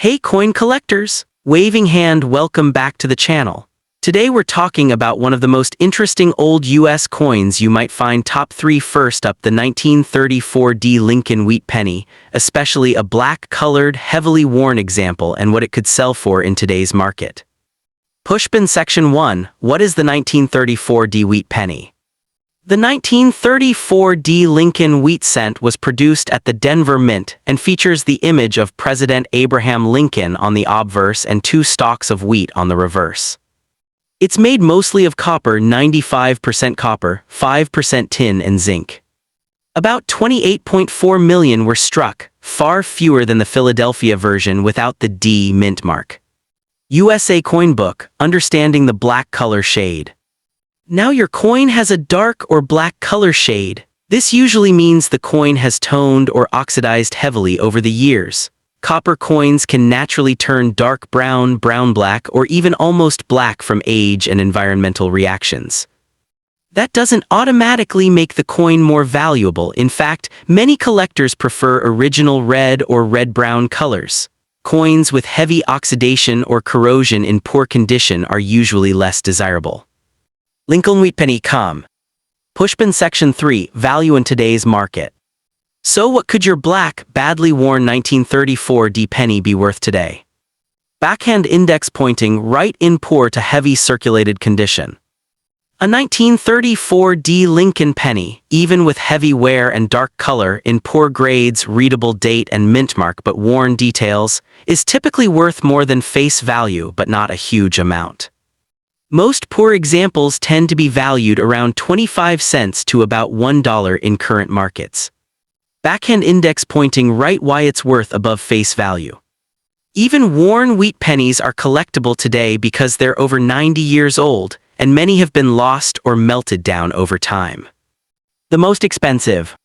Hey coin collectors! Waving hand, welcome back to the channel. Today we're talking about one of the most interesting old US coins you might find. Top 3. First up, the 1934 Lincoln wheat penny, especially a black-colored, heavily worn example and what it could sell for in today's market. Pushpin Section 1. What is the 1934 wheat penny? The 1934 Lincoln wheat cent was produced at the Denver Mint and features the image of President Abraham Lincoln on the obverse and 2 stalks of wheat on the reverse. It's made mostly of copper, 95% copper, 5% tin and zinc. About 28.4 million were struck, far fewer than the Philadelphia version without the D mint mark. USA Coin Book, understanding the black color shade. Now your coin has a dark or black color shade. This usually means the coin has toned or oxidized heavily over the years. Copper coins can naturally turn dark brown, brown-black, or even almost black from age and environmental reactions. That doesn't automatically make the coin more valuable. In fact, many collectors prefer original red or red-brown colors. Coins with heavy oxidation or corrosion in poor condition are usually less desirable. Lincoln wheat penny com. Pushpin Section 3. Value in today's market. So what could your black, badly worn 1934 penny be worth today? Backhand index pointing right in poor to heavy circulated condition. A 1934 Lincoln penny, even with heavy wear and dark color, in poor grades, readable date and mint mark but worn details, is typically worth more than face value but not a huge amount. Most poor examples tend to be valued around 25 cents to about $1 in current markets. Backhand index pointing right why it's worth above face value. Even worn wheat pennies are collectible today because they're over 90 years old, and many have been lost or melted down over time. The most expensive.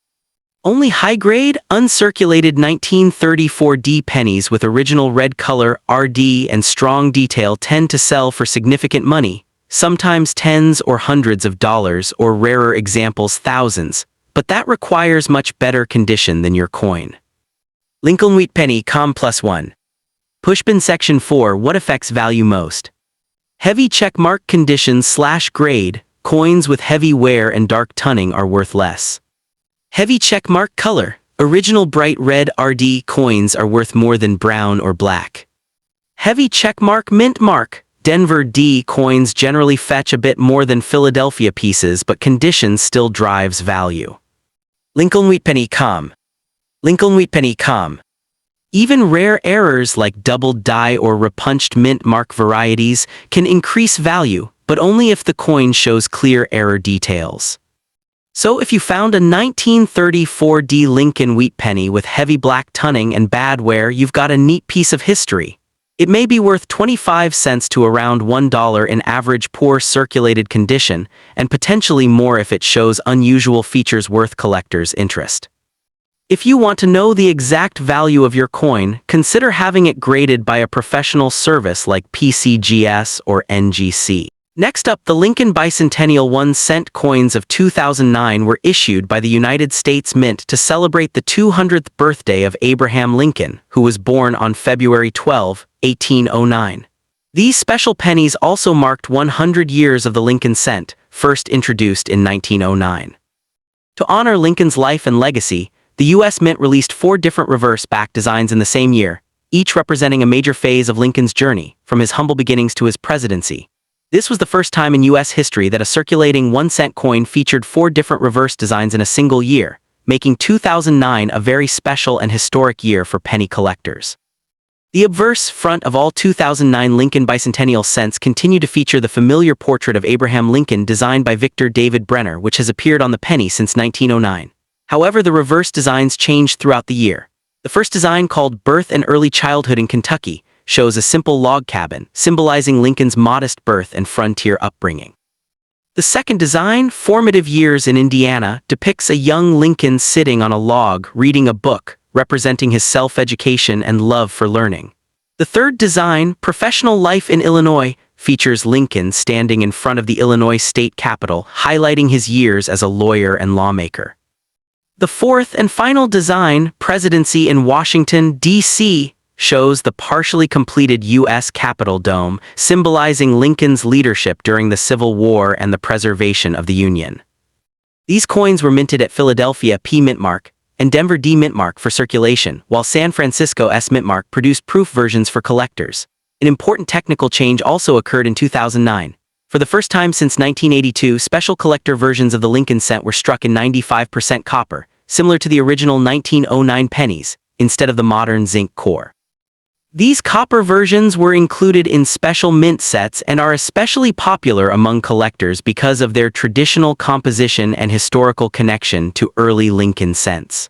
Only high-grade, uncirculated 1934 pennies with original red color, RD, and strong detail tend to sell for significant money, sometimes tens or hundreds of dollars, or rarer examples thousands, but that requires much better condition than your coin. Lincoln wheat penny com +1. Pushpin Section 4. What affects value most? Heavy checkmark condition/grade, coins with heavy wear and dark toning are worth less. Heavy checkmark color, original bright red RD coins are worth more than brown or black. Heavy checkmark mint mark, Denver D coins generally fetch a bit more than Philadelphia pieces, but condition still drives value. Lincoln wheat penny com. Lincoln wheat penny com. Even rare errors like doubled die or repunched mint mark varieties can increase value, but only if the coin shows clear error details. So if you found a 1934 Lincoln wheat penny with heavy black toning and bad wear, you've got a neat piece of history. It may be worth 25 cents to around $1 in average poor circulated condition, and potentially more if it shows unusual features worth collectors' interest. If you want to know the exact value of your coin, consider having it graded by a professional service like PCGS or NGC. Next up, the Lincoln Bicentennial 1-cent coins of 2009 were issued by the United States Mint to celebrate the 200th birthday of Abraham Lincoln, who was born on February 12, 1809. These special pennies also marked 100 years of the Lincoln cent, first introduced in 1909. To honor Lincoln's life and legacy, the U.S. Mint released 4 different reverse-back designs in the same year, each representing a major phase of Lincoln's journey, from his humble beginnings to his presidency. This was the first time in U.S. history that a circulating 1-cent coin featured 4 different reverse designs in a single year, making 2009 a very special and historic year for penny collectors. The obverse front of all 2009 Lincoln Bicentennial cents continue to feature the familiar portrait of Abraham Lincoln designed by Victor David Brenner, which has appeared on the penny since 1909. However, the reverse designs changed throughout the year. The first design, called Birth and Early Childhood in Kentucky, shows a simple log cabin, symbolizing Lincoln's modest birth and frontier upbringing. The second design, Formative Years in Indiana, depicts a young Lincoln sitting on a log reading a book, representing his self-education and love for learning. The third design, Professional Life in Illinois, features Lincoln standing in front of the Illinois state capitol, highlighting his years as a lawyer and lawmaker. The fourth and final design, Presidency in Washington, D.C., shows the partially completed U.S. Capitol dome, symbolizing Lincoln's leadership during the Civil War and the preservation of the Union. These coins were minted at Philadelphia P. Mint Mark and Denver D. Mint Mark for circulation, while San Francisco S. Mint Mark produced proof versions for collectors. An important technical change also occurred in 2009. For the first time since 1982, special collector versions of the Lincoln cent were struck in 95% copper, similar to the original 1909 pennies, instead of the modern zinc core. These copper versions were included in special mint sets and are especially popular among collectors because of their traditional composition and historical connection to early Lincoln cents.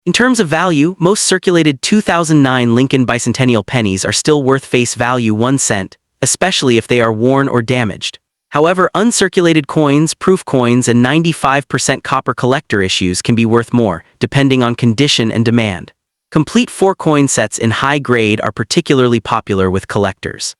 In terms of value, most circulated 2009 Lincoln bicentennial pennies are still worth face value 1 cent, especially if they are worn or damaged. However, uncirculated coins, proof coins, and 95% copper collector issues can be worth more, depending on condition and demand. Complete 4-coin sets in high grade are particularly popular with collectors.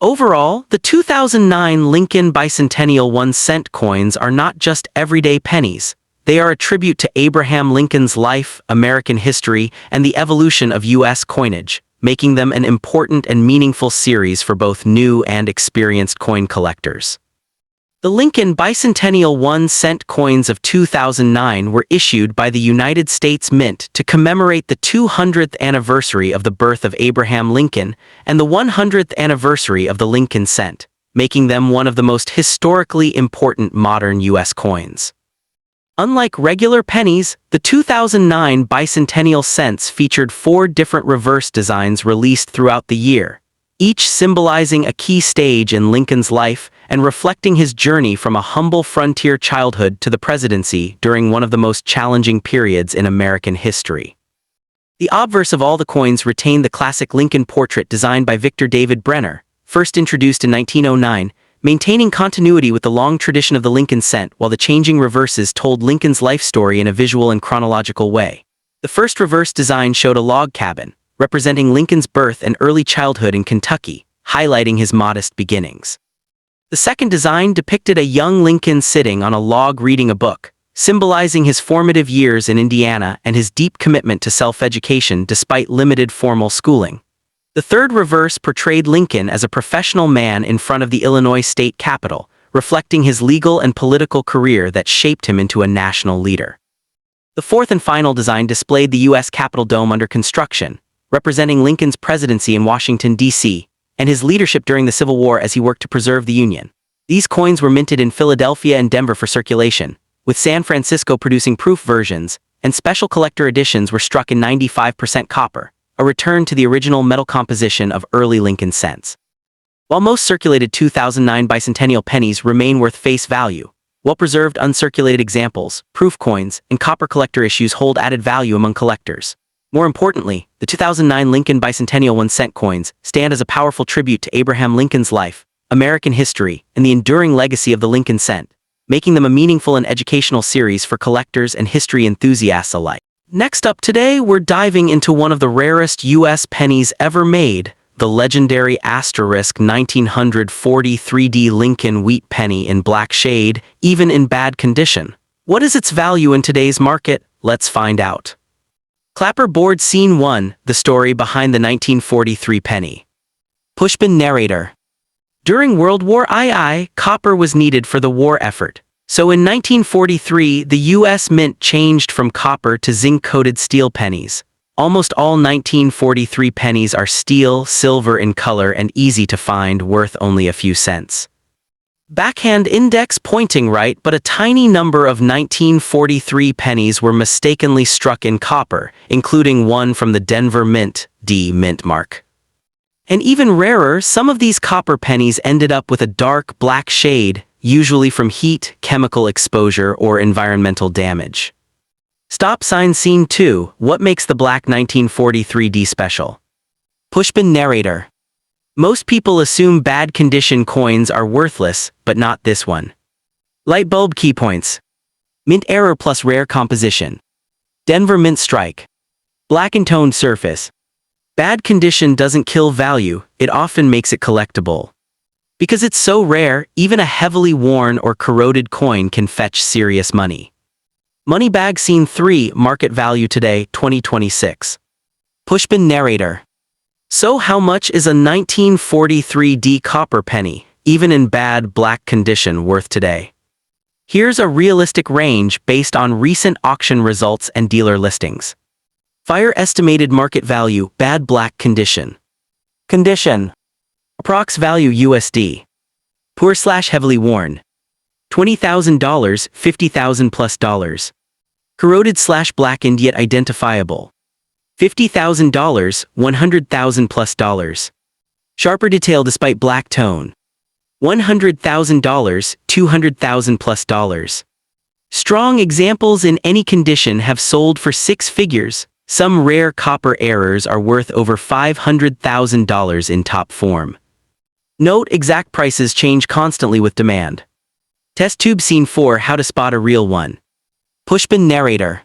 Overall, the 2009 Lincoln bicentennial 1-cent coins are not just everyday pennies. They are a tribute to Abraham Lincoln's life, American history, and the evolution of U.S. coinage, making them an important and meaningful series for both new and experienced coin collectors. The Lincoln bicentennial 1-cent coins of 2009 were issued by the United States Mint to commemorate the 200th anniversary of the birth of Abraham Lincoln and the 100th anniversary of the Lincoln cent, making them one of the most historically important modern U.S. coins. Unlike regular pennies, the 2009 bicentennial cents featured 4 different reverse designs released throughout the year, each symbolizing a key stage in Lincoln's life and reflecting his journey from a humble frontier childhood to the presidency during one of the most challenging periods in American history. The obverse of all the coins retained the classic Lincoln portrait designed by Victor David Brenner, first introduced in 1909, maintaining continuity with the long tradition of the Lincoln cent, while the changing reverses told Lincoln's life story in a visual and chronological way. The first reverse design showed a log cabin, representing Lincoln's birth and early childhood in Kentucky, highlighting his modest beginnings. The second design depicted a young Lincoln sitting on a log reading a book, symbolizing his formative years in Indiana and his deep commitment to self-education despite limited formal schooling. The third reverse portrayed Lincoln as a professional man in front of the Illinois state capitol, reflecting his legal and political career that shaped him into a national leader. The fourth and final design displayed the U.S. Capitol dome under construction, representing Lincoln's presidency in Washington, D.C., and his leadership during the Civil War as he worked to preserve the Union. These coins were minted in Philadelphia and Denver for circulation, with San Francisco producing proof versions, and special collector editions were struck in 95% copper, a return to the original metal composition of early Lincoln cents. While most circulated 2009 bicentennial pennies remain worth face value, well-preserved uncirculated examples, proof coins, and copper collector issues hold added value among collectors. More importantly, the 2009 Lincoln bicentennial 1-cent coins stand as a powerful tribute to Abraham Lincoln's life, American history, and the enduring legacy of the Lincoln cent, making them a meaningful and educational series for collectors and history enthusiasts alike. Next up today, we're diving into one of the rarest U.S. pennies ever made, the legendary asterisk 1943D Lincoln wheat penny in black shade, even in bad condition. What is its value in today's market? Let's find out. Clapperboard Scene 1, the story behind the 1943 penny. Pushpin narrator. During World War II, copper was needed for the war effort. So in 1943, the U.S. Mint changed from copper to zinc-coated steel pennies. Almost all 1943 pennies are steel, silver in color, and easy to find, worth only a few cents. Backhand index pointing right, but a tiny number of 1943 pennies were mistakenly struck in copper, including one from the Denver Mint, D. Mint Mark. And even rarer, some of these copper pennies ended up with a dark black shade, usually from heat, chemical exposure, or environmental damage. Stop sign Scene 2, what makes the black 1943D special? Pushpin narrator. Most people assume bad condition coins are worthless, but not this one. Light bulb key points. Mint error plus rare composition. Denver Mint strike. Black and toned surface. Bad condition doesn't kill value, it often makes it collectible. Because it's so rare, even a heavily worn or corroded coin can fetch serious money. Money bag Scene 3, market value today, 2026. Pushpin narrator. So how much is a 1943D copper penny, even in bad black condition, worth today? Here's a realistic range based on recent auction results and dealer listings. Fire estimated market value, bad black condition. Condition. Approx value USD. Poor/heavily worn. $20,000, $50,000 plus dollars. Corroded/blackened yet identifiable. $50,000, $100,000 plus dollars. Sharper detail despite black tone. $100,000, $200,000 plus dollars. Strong examples in any condition have sold for six figures. Some rare copper errors are worth over $500,000 in top form. Note exact prices change constantly with demand. Test tube scene 4: How to spot a real one. Pushpin narrator.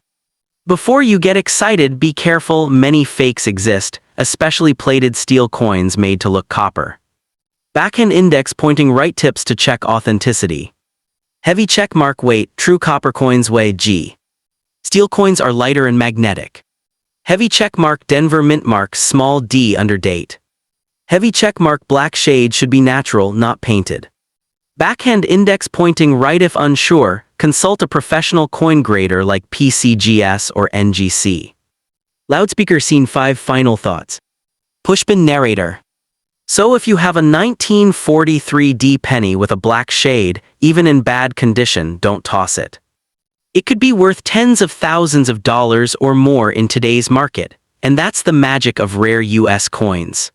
Before you get excited, be careful, many fakes exist, especially plated steel coins made to look copper. Backhand index pointing right tips to check authenticity. Heavy check mark weight, true copper coins weigh g. Steel coins are lighter and magnetic. Heavy check mark Denver mint mark small d under date. Heavy check mark black shade should be natural, not painted. Backhand index pointing right if unsure, consult a professional coin grader like PCGS or NGC. Loudspeaker scene 5: Final thoughts. Pushpin narrator. So if you have a 1943D penny with a black shade, even in bad condition, don't toss it. It could be worth tens of thousands of dollars or more in today's market, and that's the magic of rare US coins.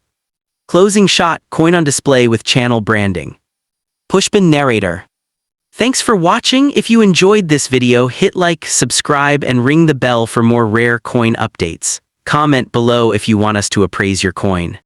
Closing shot: coin on display with channel branding. Pushpin narrator. Thanks for watching. If you enjoyed this video, hit like, subscribe, and ring the bell for more rare coin updates. Comment below if you want us to appraise your coin.